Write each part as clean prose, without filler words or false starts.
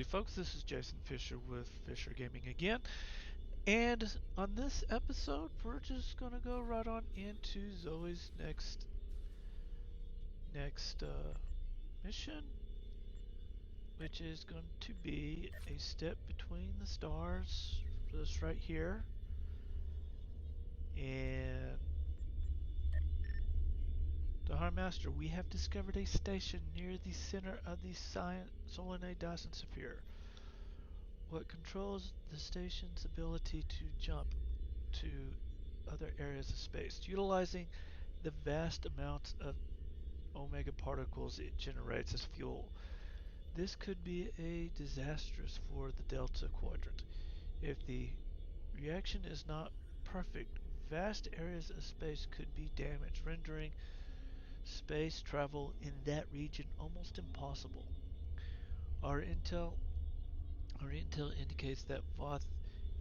folks, this is Jason Fisher with Fisher Gaming again. And on this episode, we're just going to go right on into Zoe's next mission, which is going to be a step between the stars, this right here. And the Harm Master, we have discovered a station near the center of the Solanae Dyson sphere. What controls the station's ability to jump to other areas of space, utilizing the vast amounts of omega particles it generates as fuel. This could be a disastrous for the Delta Quadrant. If the reaction is not perfect, vast areas of space could be damaged, rendering space travel in that region almost impossible. Our intel indicates that Voth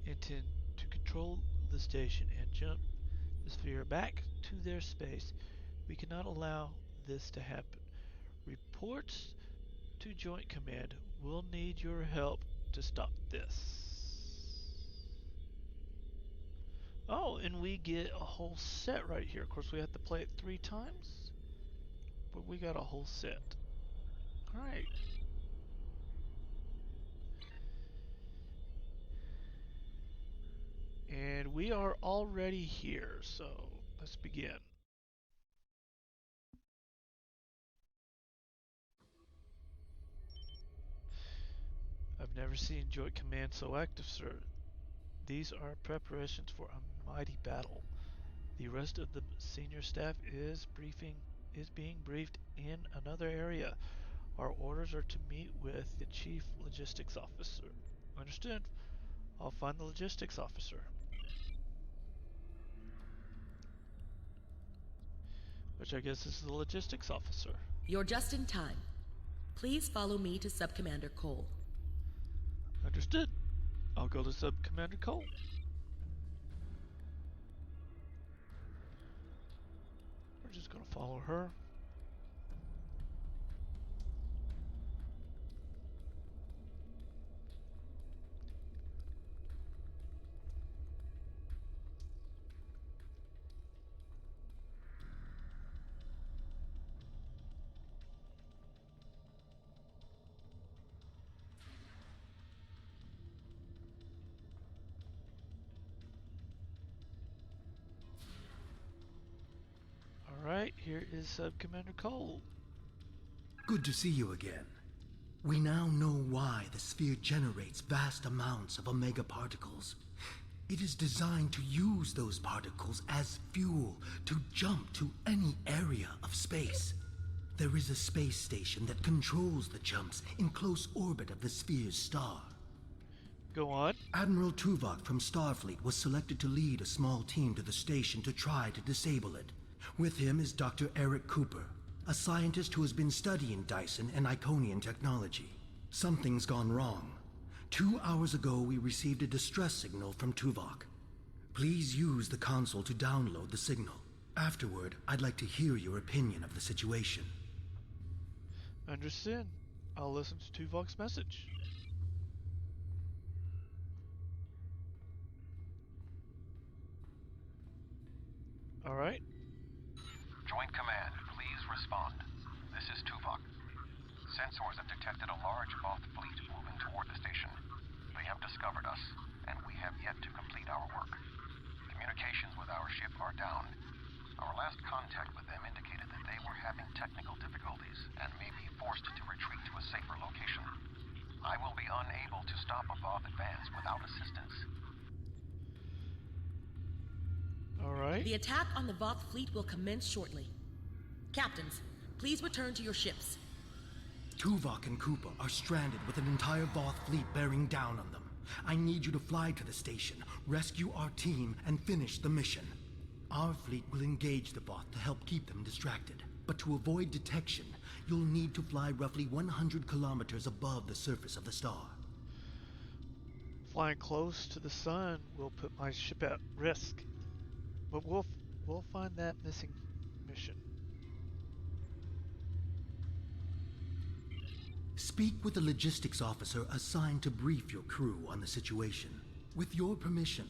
intend to control the station and jump the sphere back to their space. We cannot allow this to happen. Reports to Joint Command. We'll need your help to stop this. Oh, and we get a whole set right here. Of course, we have to play it 3 times, but we got a whole set. Alright. And we are already here, so let's begin. I've never seen Joint Command so active, sir. These are preparations for a mighty battle. The rest of the senior staff is being briefed in another area. Our orders are to meet with the chief logistics officer. Understood? I'll find the logistics officer. Which I guess is the logistics officer. You're just in time. Please follow me to Sub-Commander Cole. Understood. I'll go to Sub-Commander Cole. We're just gonna follow her. Alright, here is Sub-Commander Cole. Good to see you again. We now know why the sphere generates vast amounts of omega particles. It is designed to use those particles as fuel to jump to any area of space. There is a space station that controls the jumps in close orbit of the sphere's star. Go on. Admiral Tuvok from Starfleet was selected to lead a small team to the station to try to disable it. With him is Dr. Eric Cooper, a scientist who has been studying Dyson and Iconian technology. Something's gone wrong. 2 hours ago, we received a distress signal from Tuvok. Please use the console to download the signal. Afterward, I'd like to hear your opinion of the situation. Understood. I'll listen to Tuvok's message. Alright. Joint Command, please respond. This is Tuvok. Sensors have detected a large Voth fleet moving toward the station. They have discovered us, and we have yet to complete our work. Communications with our ship are down. Our last contact with them indicated that they were having technical difficulties and may be forced to retreat to a safer location. I will be unable to stop a Voth advance without assistance. Alright. The attack on the Voth fleet will commence shortly. Captains, please return to your ships. Tuvok and Cooper are stranded with an entire Voth fleet bearing down on them. I need you to fly to the station, rescue our team, and finish the mission. Our fleet will engage the Voth to help keep them distracted. But to avoid detection, you'll need to fly roughly 100 kilometers above the surface of the star. Flying close to the sun will put my ship at risk. But we'll find that missing mission. Speak with the logistics officer assigned to brief your crew on the situation. With your permission,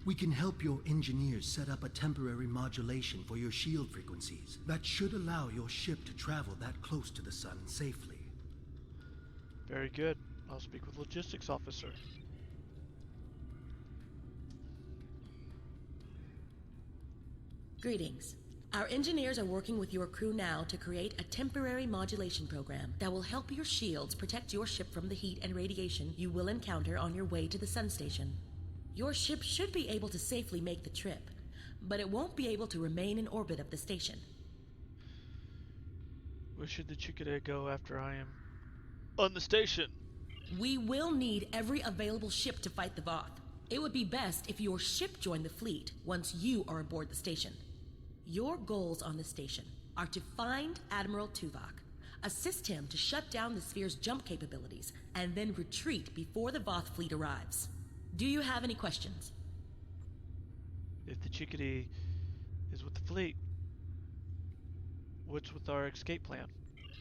we can help your engineers set up a temporary modulation for your shield frequencies that should allow your ship to travel that close to the sun safely. Very good. I'll speak with logistics officer. Greetings. Our engineers are working with your crew now to create a temporary modulation program that will help your shields protect your ship from the heat and radiation you will encounter on your way to the sun station. Your ship should be able to safely make the trip, but it won't be able to remain in orbit of the station. Where should the Chickadee go after I am on the station? We will need every available ship to fight the Voth. It would be best if your ship joined the fleet once you are aboard the station. Your goals on the station are to find Admiral Tuvok, assist him to shut down the sphere's jump capabilities, and then retreat before the Voth fleet arrives. Do you have any questions? If the Chickadee is with the fleet, what's with our escape plan?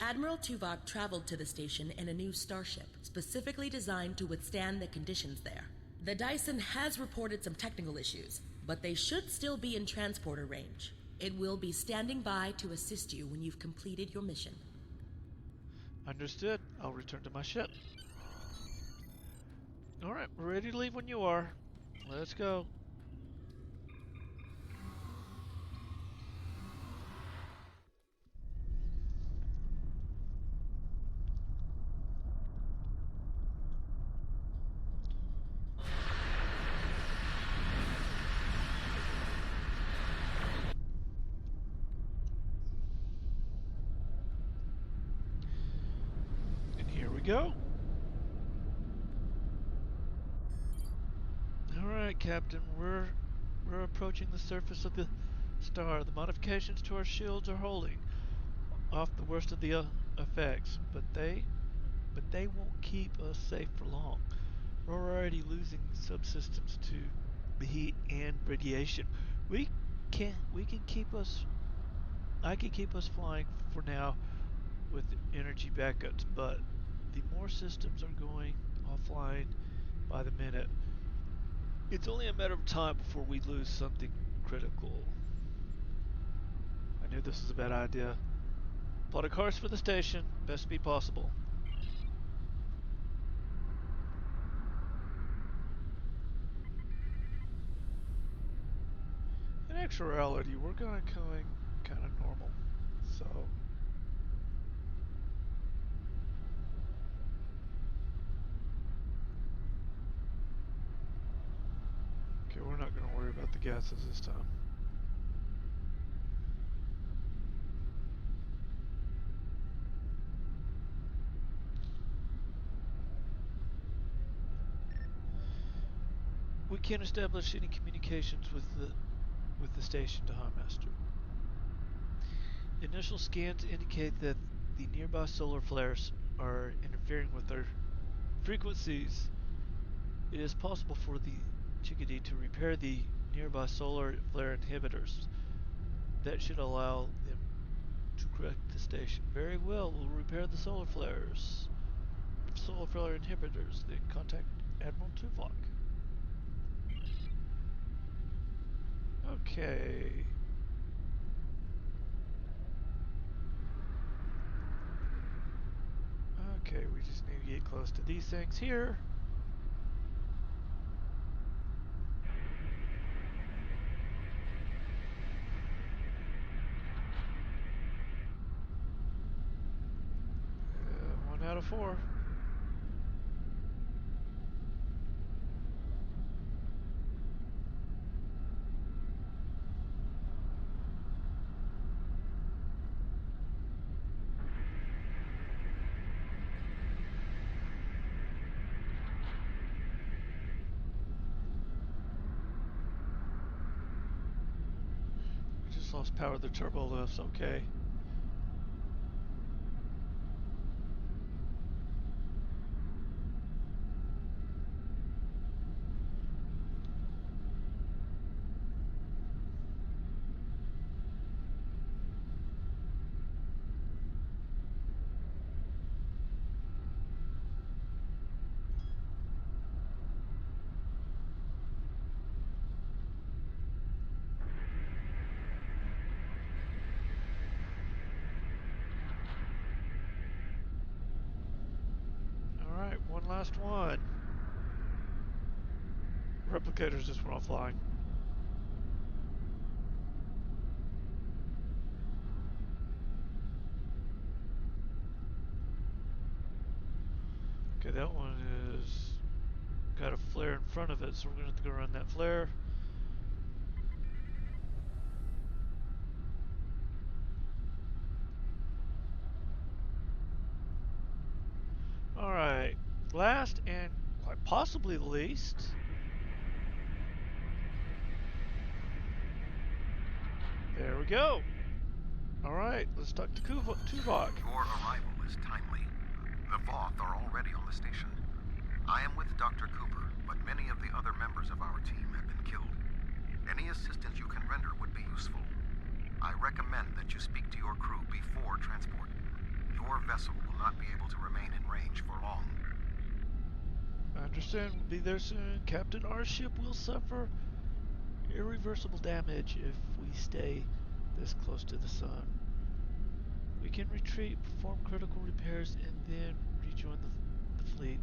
Admiral Tuvok traveled to the station in a new starship, specifically designed to withstand the conditions there. The Dyson has reported some technical issues, but they should still be in transporter range. It will be standing by to assist you when you've completed your mission. Understood. I'll return to my ship. Alright, we're ready to leave when you are. Let's go. And here we go. Alright, Captain, we're approaching the surface of the star. The modifications to our shields are holding off the worst of the effects, but they won't keep us safe for long. We're already losing subsystems to the heat and radiation. I can keep us flying for now with energy backups, but the more systems are going offline by the minute. It's only a matter of time before we lose something critical. I knew this was a bad idea. Plot a course for the station, best speed possible. In actuality, we're going kind of normal, so. Okay, we're not going to worry about the gases this time. We can't establish any communications with the station to Master. Initial scans indicate that the nearby solar flares are interfering with our frequencies. It is possible for the Chickadee to repair the nearby solar flare inhibitors. That should allow them to correct the station. Very well, we'll repair the solar flares. Solar flare inhibitors, then contact Admiral Tuvok. Okay. Okay, we just need to get close to these things here. One out of 4. Lost power of the turbo lifts, okay. last one. Replicators just went offline. Okay, that one is got a flare in front of it, so we're gonna have to go around that flare. Alright, last and quite possibly least. There we go. Alright, let's talk to Tuvok. Your arrival is timely. The Voth are already on the station. I am with Dr. Cooper, but many of the other members of our team have been killed. Any assistance you can render would be useful. I recommend that you speak to your crew before transport. Your vessel will not be able to remain in range for long. I understand. We'll be there soon. Captain, our ship will suffer irreversible damage if we stay this close to the sun. We can retreat, perform critical repairs, and then rejoin the fleet.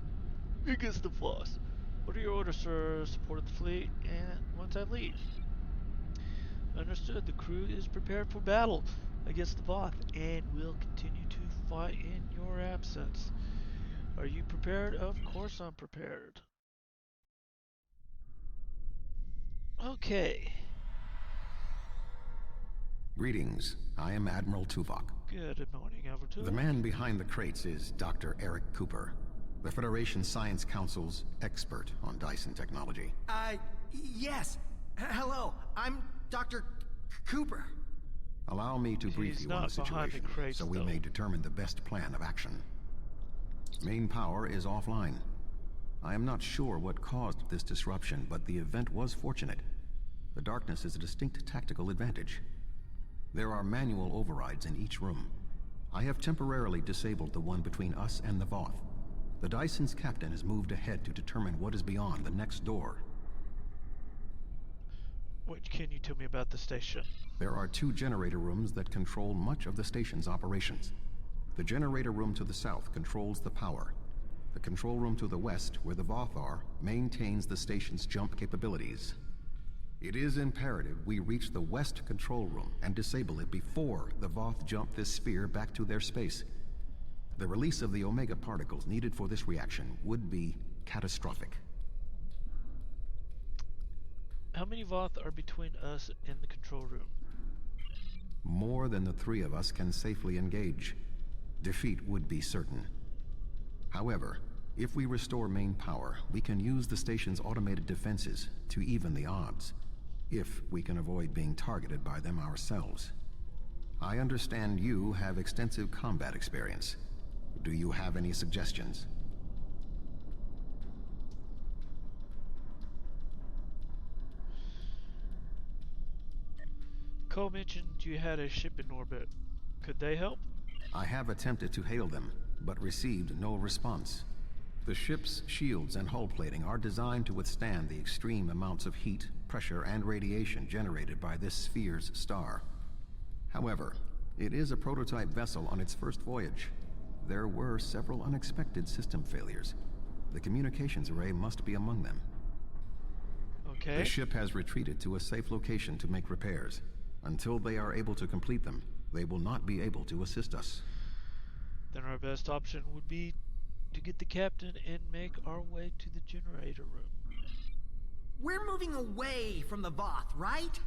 Against the Voth. What are your orders, sir? Support the fleet, and once I leave. Understood. The crew is prepared for battle against the Voth, and will continue to fight in your absence. Are you prepared? Of course I'm prepared. Okay. Greetings. I am Admiral Tuvok. Good morning, Alberto. The man behind the crates is Dr. Eric Cooper, the Federation Science Council's expert on Dyson technology. Yes. Hello, I'm Dr. Cooper. Allow me to brief He's you on not the behind the situation crates, so we though. may determine the best plan of action. Main power is offline. I am not sure what caused this disruption, but the event was fortunate. The darkness is a distinct tactical advantage. There are manual overrides in each room. I have temporarily disabled the one between us and the Voth. The Dyson's captain has moved ahead to determine what is beyond the next door. What can you tell me about the station? There are 2 generator rooms that control much of the station's operations. The generator room to the south controls the power. The control room to the west, where the Voth are, maintains the station's jump capabilities. It is imperative we reach the west control room and disable it before the Voth jump this sphere back to their space. The release of the Omega particles needed for this reaction would be catastrophic. How many Voth are between us and the control room? More than the 3 of us can safely engage. Defeat would be certain. However, if we restore main power, we can use the station's automated defenses to even the odds, if we can avoid being targeted by them ourselves. I understand you have extensive combat experience. Do you have any suggestions? Cole mentioned you had a ship in orbit. Could they help? I have attempted to hail them, but received no response. The ship's shields and hull plating are designed to withstand the extreme amounts of heat, pressure, and radiation generated by this sphere's star. However, it is a prototype vessel on its first voyage. There were several unexpected system failures. The communications array must be among them. Okay. The ship has retreated to a safe location to make repairs. Until they are able to complete them, they will not be able to assist us. Then our best option would be to get the captain and make our way to the generator room. We're moving away from the Voth, right?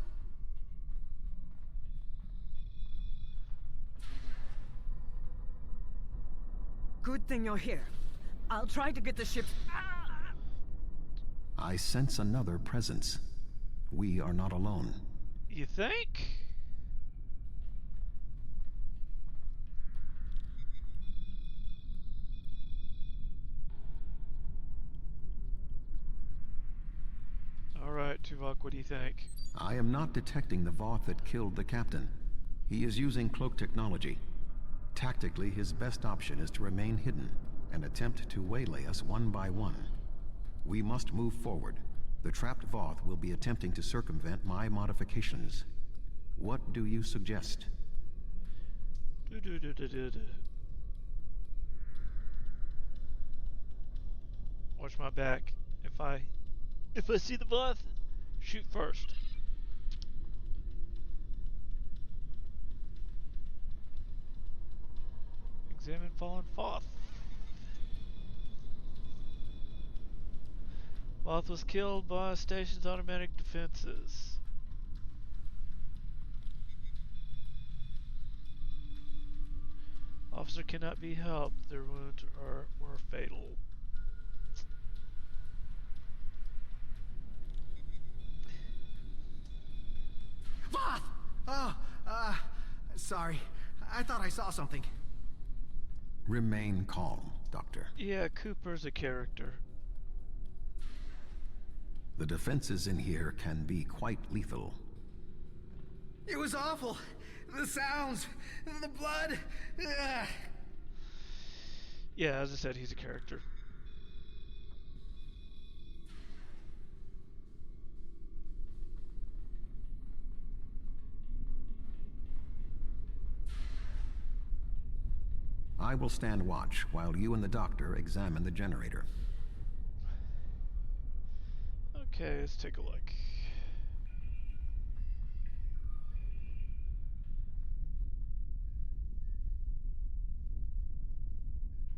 Good thing you're here. I'll try to get the ship... I sense another presence. We are not alone. You think? Alright, Tuvok, what do you think? I am not detecting the Voth that killed the captain. He is using cloak technology. Tactically, his best option is to remain hidden and attempt to waylay us one by one. We must move forward. The trapped Voth will be attempting to circumvent my modifications. What do you suggest? Watch my back. If I see the Voth, shoot first. Examine fallen Voth. Voth was killed by station's automatic defenses. Officer cannot be helped. Their wounds were fatal. Voth! Oh, sorry. I thought I saw something. Remain calm, Doctor. Yeah, Cooper's a character. The defenses in here can be quite lethal. It was awful. The sounds, the blood. Ugh. Yeah, as I said, he's a character. I will stand watch while you and the doctor examine the generator. Okay, let's take a look.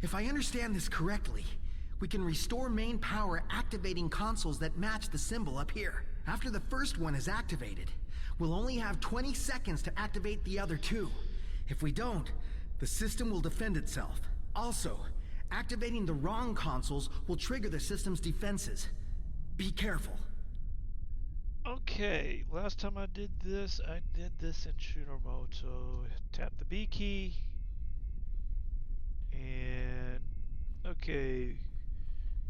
If I understand this correctly, we can restore main power activating consoles that match the symbol up here. After the first one is activated, we'll only have 20 seconds to activate the other two. If we don't, the system will defend itself. Also, activating the wrong consoles will trigger the system's defenses. Be careful. Okay, last time I did this in shooter mode. So tap the B key. And okay,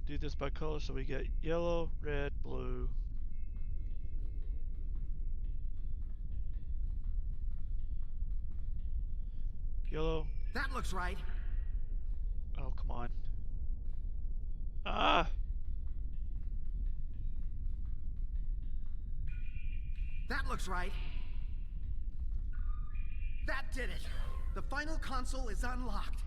do this by color. So we get yellow, red, blue. Yellow. That looks right. Oh, come on. Ah! That looks right. That did it. The final console is unlocked.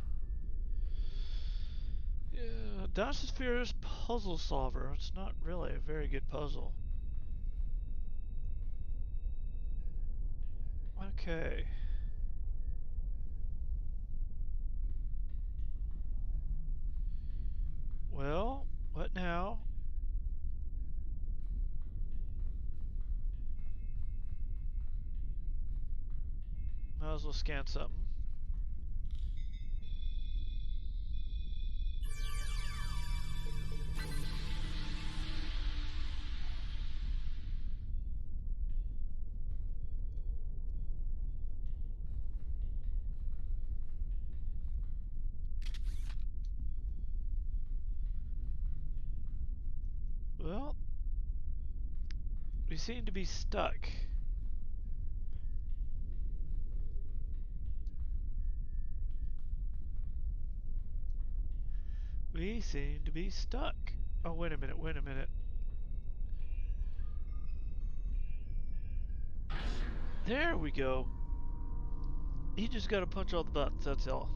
Yeah, Dyson Sphere's puzzle solver. It's not really a very good puzzle. Okay. Well, what now? Might as well scan something. Well, we seem to be stuck. We seem to be stuck. Oh, wait a minute, wait a minute. There we go. You just gotta punch all the buttons, that's all.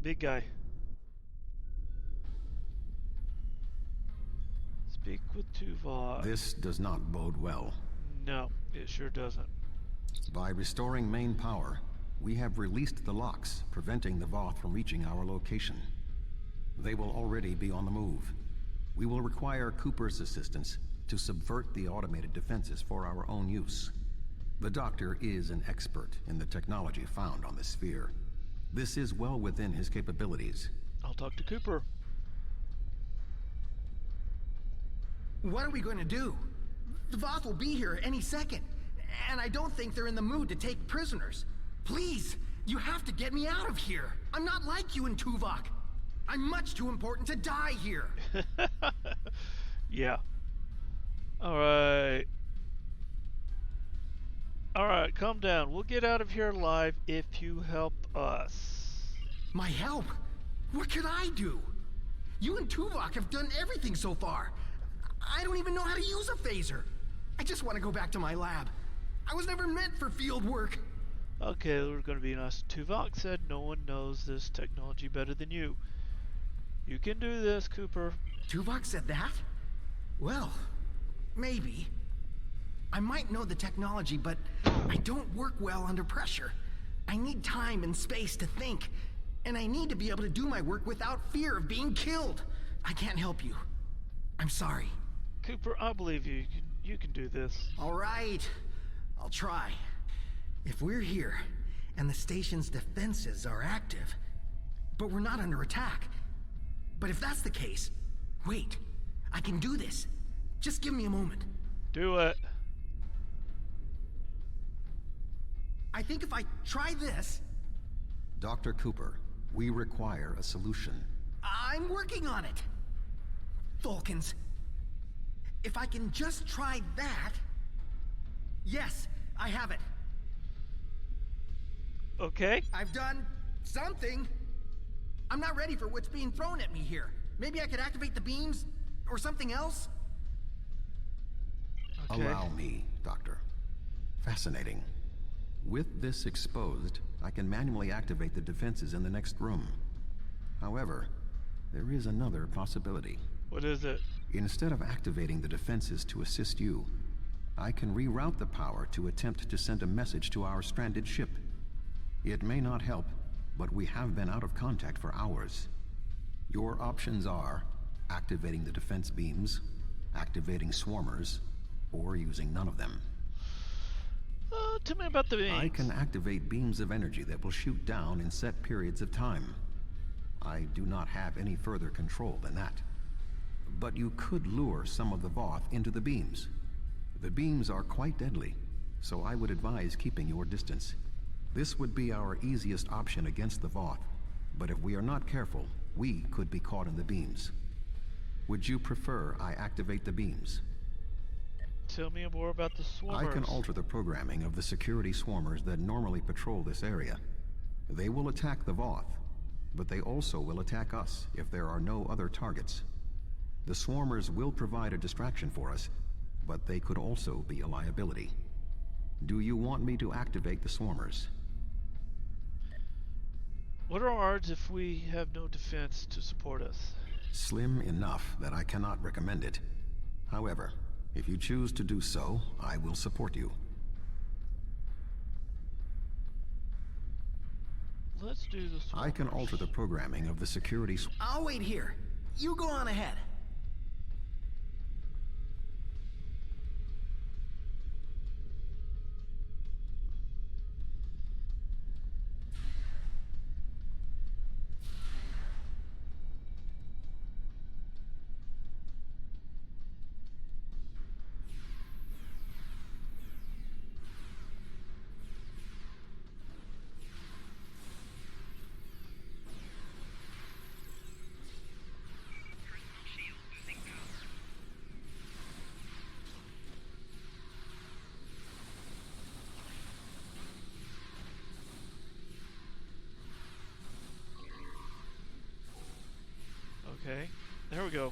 Big guy. Speak with Tuvok. This does not bode well. No, it sure doesn't. By restoring main power, we have released the locks, preventing the Voth from reaching our location. They will already be on the move. We will require Cooper's assistance to subvert the automated defenses for our own use. The Doctor is an expert in the technology found on the sphere. This is well within his capabilities. I'll talk to Cooper. What are we going to do? The Voth will be here any second, and I don't think they're in the mood to take prisoners. Please, you have to get me out of here. I'm not like you and Tuvok. I'm much too important to die here. Yeah. Alright. Alright, calm down. We'll get out of here alive if you help us. My help? What could I do? You and Tuvok have done everything so far. I don't even know how to use a phaser. I just want to go back to my lab. I was never meant for field work. Okay, we're going to be honest. Tuvok said no one knows this technology better than you. You can do this, Cooper. Tuvok said that? Well, maybe. I might know the technology, but I don't work well under pressure. I need time and space to think, and I need to be able to do my work without fear of being killed. I can't help you. I'm sorry. Cooper, I believe you. You can do this. All right. I'll try. If we're here, and the station's defenses are active, but we're not under attack. But if that's the case, wait. I can do this. Just give me a moment. Do it. I think if I try this... Dr. Cooper, we require a solution. I'm working on it. Vulcans. If I can just try that... Yes, I have it. Okay. I've done something. I'm not ready for what's being thrown at me here. Maybe I could activate the beams or something else? Okay. Allow me, Doctor. Fascinating. With this exposed, I can manually activate the defenses in the next room. However, there is another possibility. What is it? Instead of activating the defenses to assist you, I can reroute the power to attempt to send a message to our stranded ship. It may not help, but we have been out of contact for hours. Your options are activating the defense beams, activating swarmers, or using none of them. Tell me about the beams. I can activate beams of energy that will shoot down in set periods of time. I do not have any further control than that. But you could lure some of the Voth into the beams. The beams are quite deadly, so I would advise keeping your distance. This would be our easiest option against the Voth, but if we are not careful, we could be caught in the beams. Would you prefer I activate the beams? Tell me more about the swarmers. I can alter the programming of the security swarmers that normally patrol this area. They will attack the Voth, but they also will attack us if there are no other targets. The swarmers will provide a distraction for us, but they could also be a liability. Do you want me to activate the swarmers? What are our odds if we have no defense to support us? Slim enough that I cannot recommend it. However, if you choose to do so, I will support you. Let's do the swarmers. I can alter the programming of the security I'll wait here. You go on ahead. Okay, there we go.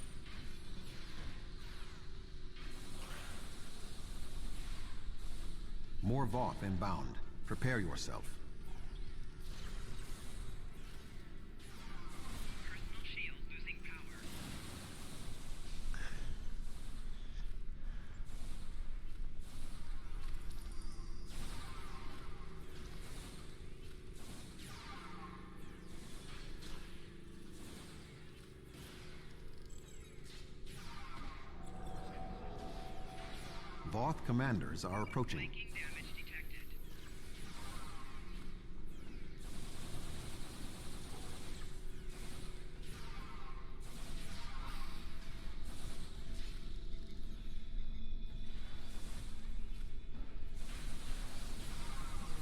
More Voth inbound. Prepare yourself. Voth commanders are approaching.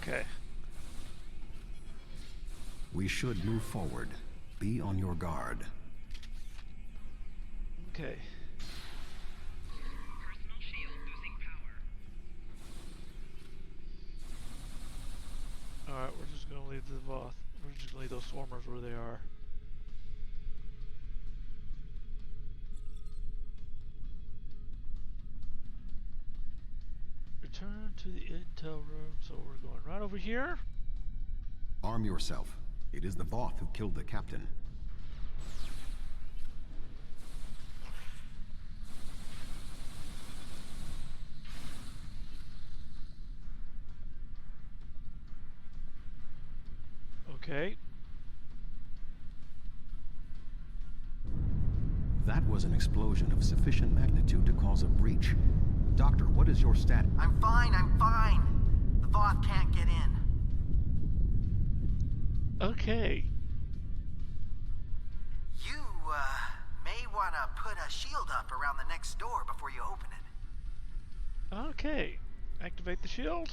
Okay. We should move forward. Be on your guard. Okay. Alright, we're just gonna leave the Voth. We're just gonna leave those swarmers where they are. Return to the intel room, so we're going right over here. Arm yourself. It is the Voth who killed the captain. Okay. That was an explosion of sufficient magnitude to cause a breach. Doctor, what is your stat? I'm fine, I'm fine. The Voth can't get in. Okay. You, may want to put a shield up around the next door before you open it. Okay. Activate the shield.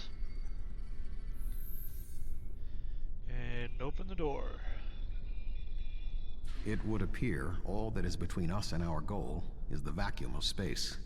And open the door. It would appear all that is between us and our goal is the vacuum of space.